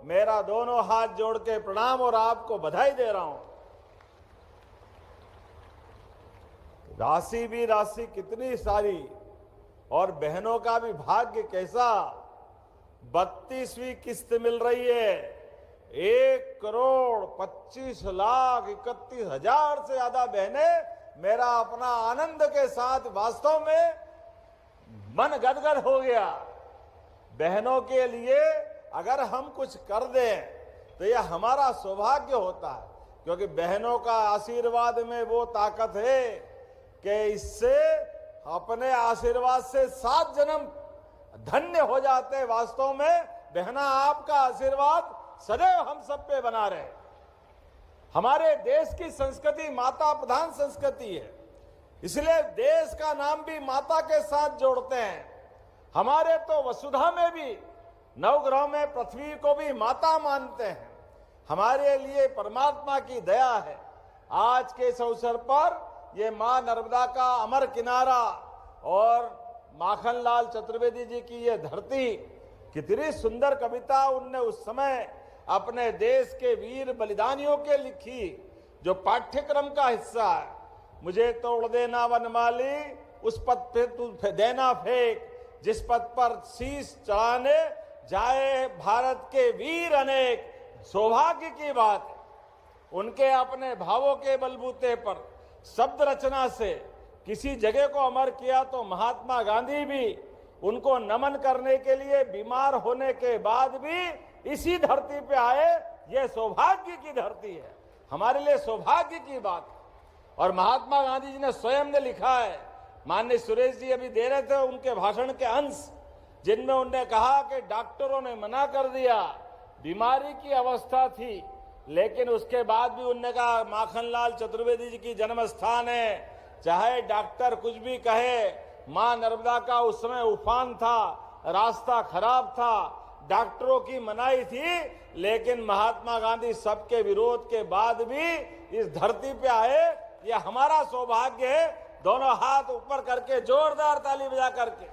मेरा दोनों हाथ जोड़ के प्रणाम और आपको बधाई दे रहा हूं। राशि भी राशि कितनी सारी और बहनों का भी भाग्य कैसा। 32वीं किस्त मिल रही है। 1,25,31,000 से ज्यादा बहनें मेरा अपना आनंद के साथ वास्तव में मन गदगद हो गया। बहनों के लिए अगर हम कुछ कर दें तो यह हमारा सौभाग्य होता है, क्योंकि बहनों का आशीर्वाद में वो ताकत है कि इससे अपने आशीर्वाद से 7 जन्म धन्य हो जाते हैं। वास्तव में बहना आपका आशीर्वाद सदैव हम सब पे बना रहे। हमारे देश की संस्कृति माता प्रधान संस्कृति है, इसलिए देश का नाम भी माता के साथ जोड़ते हैं। हमारे तो वसुधा में भी नवग्रह में पृथ्वी को भी माता मानते हैं। हमारे लिए परमात्मा की दया है। आज के इस अवसर पर ये मां नर्मदा का अमर किनारा और माखनलाल चतुर्वेदी जी की ये धरती, कितनी सुंदर कविता उनने उस समय अपने देश के वीर बलिदानियों के लिखी, जो पाठ्यक्रम का हिस्सा है। मुझे तोड़ देना वनमाली, उस पद पे तू देना फेंक, जिस पद पर शीश चढ़ाने जाए भारत के वीर अनेक। सौभाग्य की बात है उनके अपने भावों के बलबूते पर शब्द रचना से किसी जगह को अमर किया, तो महात्मा गांधी भी उनको नमन करने के लिए बीमार होने के बाद भी इसी धरती पे आए। यह सौभाग्य की धरती है, हमारे लिए सौभाग्य की बात है। और महात्मा गांधी जी ने स्वयं ने लिखा है, माननीय सुरेश जी अभी दे रहे थे उनके भाषण के अंश, जिनमें उन्होंने कहा कि डॉक्टरों ने मना कर दिया, बीमारी की अवस्था थी, लेकिन उसके बाद भी उन्होंने कहा माखनलाल चतुर्वेदी जी की जन्म स्थान है, चाहे डॉक्टर कुछ भी कहे। मां नर्मदा का उस समय उफान था, रास्ता खराब था, डॉक्टरों की मनाही थी, लेकिन महात्मा गांधी सबके विरोध के बाद भी इस धरती पे आए। यह हमारा सौभाग्य है। दोनों हाथ ऊपर करके जोरदार ताली बजा करके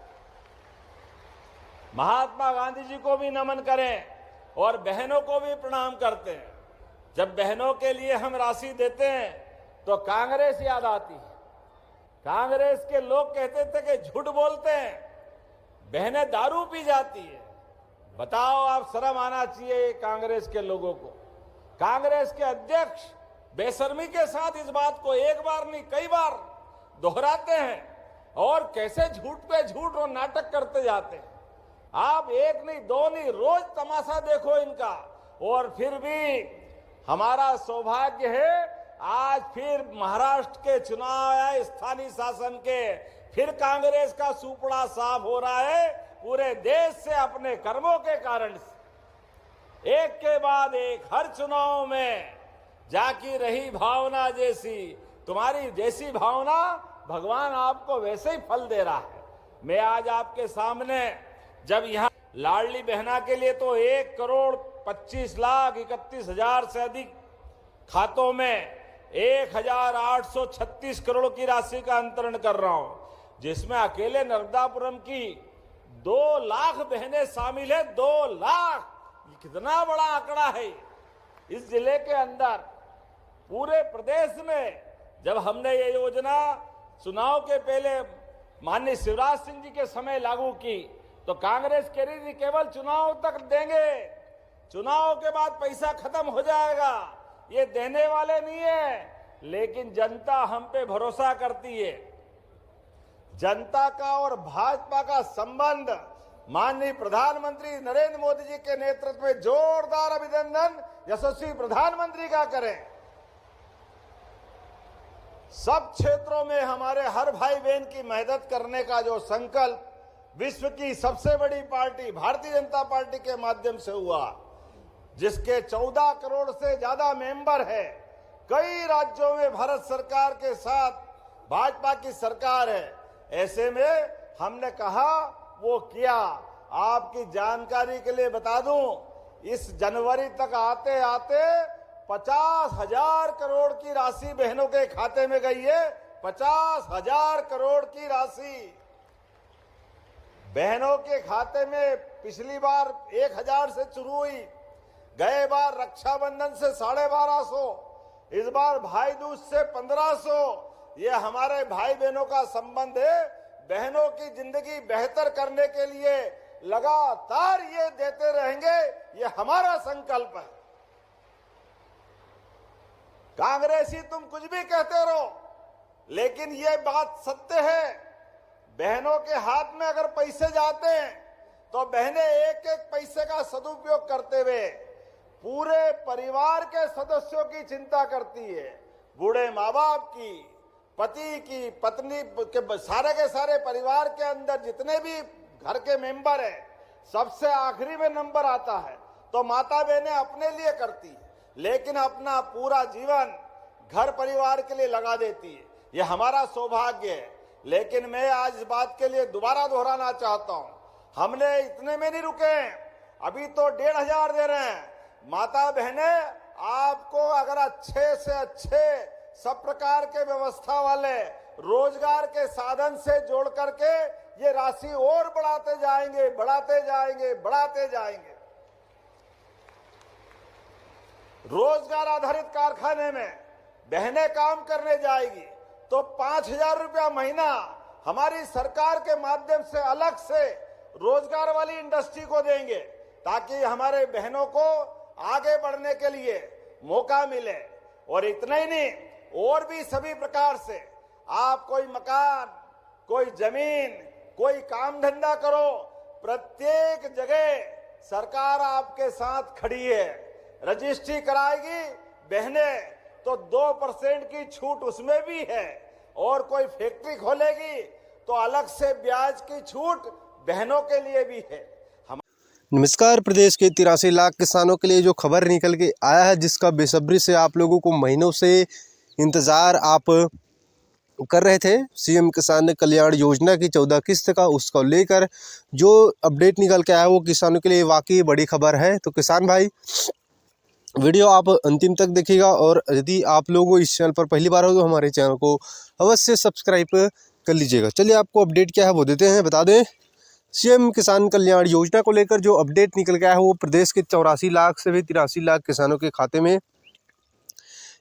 महात्मा गांधी जी को भी नमन करें और बहनों को भी प्रणाम करते हैं। जब बहनों के लिए हम राशि देते हैं तो कांग्रेस याद आती है। कांग्रेस के लोग कहते थे कि झूठ बोलते हैं, बहनें दारू पी जाती है। बताओ, आप शर्म आना चाहिए कांग्रेस के लोगों को। कांग्रेस के अध्यक्ष बेशर्मी के साथ इस बात को एक बार नहीं कई बार दोहराते हैं और कैसे झूठ पे झूठ और नाटक करते जाते हैं। आप एक नहीं दो नहीं रोज तमाशा देखो इनका। और फिर भी हमारा सौभाग्य है, आज फिर महाराष्ट्र के चुनाव आए स्थानीय शासन के, फिर कांग्रेस का सुपड़ा साफ हो रहा है पूरे देश से अपने कर्मों के कारण से। एक के बाद एक हर चुनाव में जाकी रही भावना जैसी, तुम्हारी जैसी भावना भगवान आपको वैसे ही फल दे रहा है। मैं आज आपके सामने जब यहाँ लाडली बहना के लिए तो 1,25,31,000 से अधिक खातों में 1,836 करोड़ की राशि का अंतरण कर रहा हूं, जिसमें अकेले नर्मदापुरम की 2 लाख बहनें शामिल है। 2 लाख, कितना बड़ा आंकड़ा है। इस जिले के अंदर पूरे प्रदेश में जब हमने ये योजना चुनाव के पहले माननीय शिवराज सिंह जी के समय लागू की तो कांग्रेस कह रही थी केवल चुनाव तक देंगे, चुनाव के बाद पैसा खत्म हो जाएगा, ये देने वाले नहीं है। लेकिन जनता हम पे भरोसा करती है। जनता का और भाजपा का संबंध माननीय प्रधानमंत्री नरेंद्र मोदी जी के नेतृत्व में जोरदार अभिनंदन यशस्वी प्रधानमंत्री का करें। सब क्षेत्रों में हमारे हर भाई बहन की मदद करने का जो संकल्प विश्व की सबसे बड़ी पार्टी भारतीय जनता पार्टी के माध्यम से हुआ, जिसके 14 करोड़ से ज्यादा मेंबर है, कई राज्यों में भारत सरकार के साथ भाजपा की सरकार है, ऐसे में हमने कहा वो किया। आपकी जानकारी के लिए बता दूं, इस जनवरी तक आते आते 50,000 करोड़ की राशि बहनों के खाते में गई है। 50,000 करोड़ की राशि बहनों के खाते में पिछली बार 1,000 से शुरू हुई, गए बार रक्षाबंधन से 1250, इस बार भाई दूज से 1500। ये हमारे भाई बहनों का संबंध है। बहनों की जिंदगी बेहतर करने के लिए लगातार ये देते रहेंगे, ये हमारा संकल्प है। कांग्रेसी तुम कुछ भी कहते रहो, लेकिन ये बात सत्य है। बहनों के हाथ में अगर पैसे जाते हैं तो बहनें एक एक पैसे का सदुपयोग करते हुए पूरे परिवार के सदस्यों की चिंता करती है। बूढ़े माँ बाप की, पति की, पत्नी के, सारे के सारे परिवार के अंदर जितने भी घर के मेंबर हैं, सबसे आखिरी में नंबर आता है तो माता बहनें अपने लिए करती है, लेकिन अपना पूरा जीवन घर परिवार के लिए लगा देती है। ये हमारा सौभाग्य है। लेकिन मैं आज इस बात के लिए दोबारा दोहराना चाहता हूं, हमने इतने में नहीं रुके हैं, अभी तो 1500 दे रहे हैं। माता बहनें, आपको अगर अच्छे से अच्छे सब प्रकार के व्यवस्था वाले रोजगार के साधन से जोड़ करके ये राशि और बढ़ाते जाएंगे, बढ़ाते जाएंगे, बढ़ाते जाएंगे। रोजगार आधारित कारखाने में बहनें काम करने जाएगी तो 5000 रुपया महीना हमारी सरकार के माध्यम से अलग से रोजगार वाली इंडस्ट्री को देंगे, ताकि हमारे बहनों को आगे बढ़ने के लिए मौका मिले। और इतना ही नहीं, और भी सभी प्रकार से आप कोई मकान, कोई जमीन, कोई काम धंधा करो, प्रत्येक जगह सरकार आपके साथ खड़ी है। रजिस्ट्री कराएगी बहनें तो 2% की छूट उसमें भी है, और कोई फैक्ट्री खोलेगी तो अलग से ब्याज की छूट बहनों के लिए भी है। नमस्कार। प्रदेश के 83 लाख किसानों के लिए जो खबर निकल के आया है, जिसका बेसब्री से आप लोगों को महीनों से इंतज़ार आप कर रहे थे, सीएम किसान कल्याण योजना की 14 किस्त का, उसको लेकर जो अपडेट निकल के आया वो किसानों के लिए वाकई बड़ी खबर है। तो किसान भाई, वीडियो आप अंतिम तक देखिएगा, और यदि आप लोग इस चैनल पर पहली बार हो तो हमारे चैनल को अवश्य सब्सक्राइब कर लीजिएगा। चलिए आपको अपडेट क्या है वो देते हैं। बता दें, सीएम किसान कल्याण योजना को लेकर जो अपडेट निकल गया है वो प्रदेश के 84 लाख से भी 83 लाख किसानों के खाते में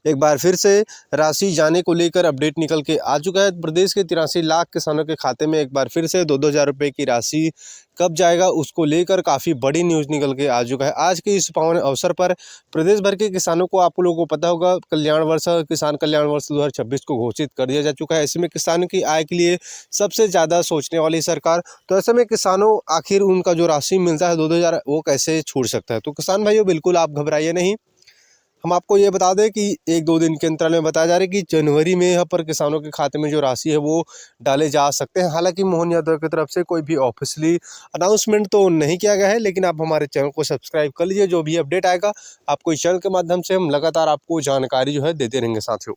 एक बार फिर से राशि जाने को लेकर अपडेट निकल के आ चुका है। प्रदेश के 83 लाख किसानों के खाते में एक बार फिर से 2-2 हज़ार रुपये की राशि कब जाएगा, उसको लेकर काफ़ी बड़ी न्यूज़ निकल के आ चुका है। आज के इस पावन अवसर पर प्रदेश भर के किसानों को, आप लोगों को पता होगा, किसान कल्याण वर्ष 2026 को घोषित कर दिया जा चुका है। ऐसे में किसानों की आय के लिए सबसे ज़्यादा सोचने वाली सरकार, तो ऐसे में किसानों आखिर उनका जो राशि मिलता है 2-2 हज़ार, वो कैसे छूट सकता है। तो किसान भाइयों, बिल्कुल आप घबराइए नहीं। हम आपको ये बता दें कि 1-2 दिन के अंतराल में बताया जा रहा है कि जनवरी में यहाँ पर किसानों के खाते में जो राशि है वो डाले जा सकते हैं। हालांकि मोहन यादव की तरफ से कोई भी ऑफिशियली अनाउंसमेंट तो नहीं किया गया है, लेकिन आप हमारे चैनल को सब्सक्राइब कर लीजिए। जो भी अपडेट आएगा आपको इस चैनल के माध्यम से हम लगातार आपको जानकारी जो है देते रहेंगे साथियों।